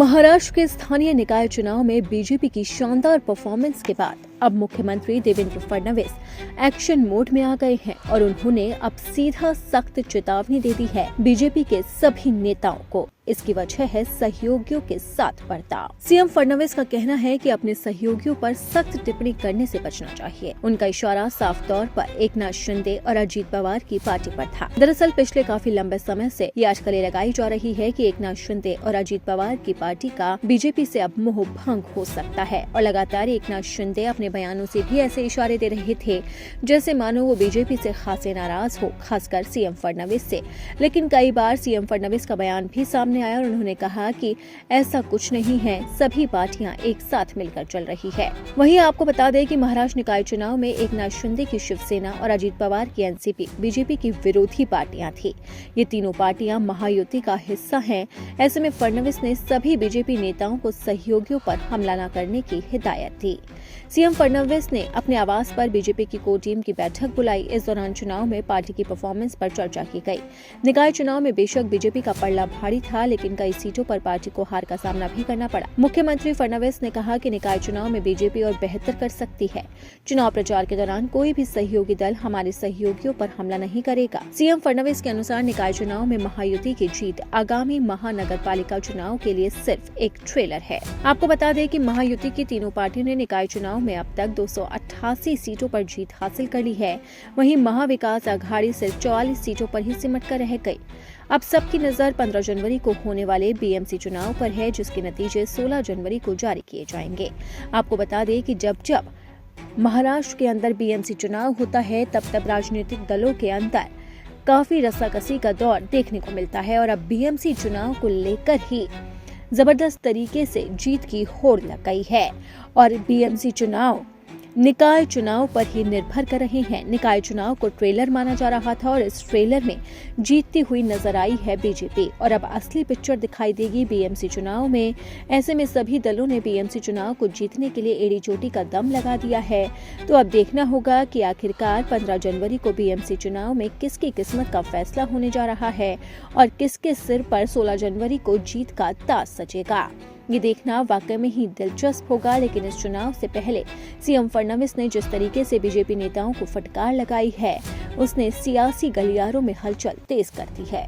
महाराष्ट्र के स्थानीय निकाय चुनाव में बीजेपी की शानदार परफॉर्मेंस के बाद अब मुख्यमंत्री देवेंद्र फडणवीस एक्शन मोड में आ गए हैं और उन्होंने अब सीधा सख्त चेतावनी दे दी है बीजेपी के सभी नेताओं को। इसकी वजह है सहयोगियों के साथ बर्ताव। सीएम फडणवीस का कहना है कि अपने सहयोगियों पर सख्त टिप्पणी करने से बचना चाहिए। उनका इशारा साफ तौर पर एकनाथ शिंदे और अजीत पवार की पार्टी पर था। दरअसल पिछले काफी लंबे समय से ये अटकलें लगाई जा रही है कि एकनाथ शिंदे और अजीत पवार की पार्टी का बीजेपी से अब मोह भंग हो सकता है और लगातार एकनाथ शिंदे अपने बयानों से भी ऐसे इशारे दे रहे थे जैसे मानो वो बीजेपी से खासे नाराज हो, खासकर सीएम फडणवीस से। लेकिन कई बार सीएम फडणवीस का बयान भी सामने आया और उन्होंने कहा कि ऐसा कुछ नहीं है, सभी पार्टियां एक साथ मिलकर चल रही है। वहीं आपको बता दें कि महाराष्ट्र निकाय चुनाव में एकनाथ शिंदे की शिवसेना और अजीत पवार की एनसीपी बीजेपी की विरोधी पार्टियां थी। ये तीनों पार्टियां महायुति का हिस्सा हैं। ऐसे में फडणवीस ने सभी बीजेपी नेताओं को सहयोगियों पर हमला न करने की हिदायत दी। सीएम फडणवीस ने अपने आवास पर बीजेपी की कोर टीम की बैठक बुलाई। इस दौरान चुनाव में पार्टी की परफॉर्मेंस पर चर्चा की गई। निकाय चुनाव में बेशक बीजेपी का पलड़ा भारी था, लेकिन कई सीटों पर पार्टी को हार का सामना भी करना पड़ा। मुख्यमंत्री फडणवीस ने कहा कि निकाय चुनाव में बीजेपी और बेहतर कर सकती है। चुनाव प्रचार के दौरान कोई भी सहयोगी दल हमारे सहयोगियों पर हमला नहीं करेगा। सीएम फडणवीस के अनुसार निकाय चुनाव में महायुति की जीत आगामी महानगरपालिका चुनाव के लिए सिर्फ एक ट्रेलर है। आपको बता दें कि महायुति की तीनों पार्टियों ने निकाय चुनाव में अब तक 288 सीटों पर जीत हासिल कर ली है। वहीं महाविकास अघाड़ी सिर्फ 44 सीटों पर ही सिमट कर रह गई। अब सबकी नजर 15 जनवरी को होने वाले बीएमसी चुनाव पर है, जिसके नतीजे 16 जनवरी को जारी किए जाएंगे। आपको बता दें कि जब महाराष्ट्र के अंदर बीएमसी चुनाव होता है तब राजनीतिक दलों के अंदर काफी रस्साकसी का दौर देखने को मिलता है और अब बीएमसी चुनाव को लेकर ही जबरदस्त तरीके से जीत की होड़ लग गई है और बीएमसी चुनाव निकाय चुनाव पर ही निर्भर कर रहे हैं। निकाय चुनाव को ट्रेलर माना जा रहा था और इस ट्रेलर में जीतती हुई नजर आई है बीजेपी और अब असली पिक्चर दिखाई देगी बीएमसी चुनाव में। ऐसे में सभी दलों ने बीएमसी चुनाव को जीतने के लिए एड़ी चोटी का दम लगा दिया है। तो अब देखना होगा कि आखिरकार 15 जनवरी को बीएमसी चुनाव में किसकी किस्मत का फैसला होने जा रहा है और किसके सिर पर 16 जनवरी को जीत का ताज सजेगा। ये देखना वाकई में ही दिलचस्प होगा। लेकिन इस चुनाव से पहले सीएम फडणवीस ने जिस तरीके से बीजेपी नेताओं को फटकार लगाई है, उसने सियासी गलियारों में हलचल तेज कर दी है।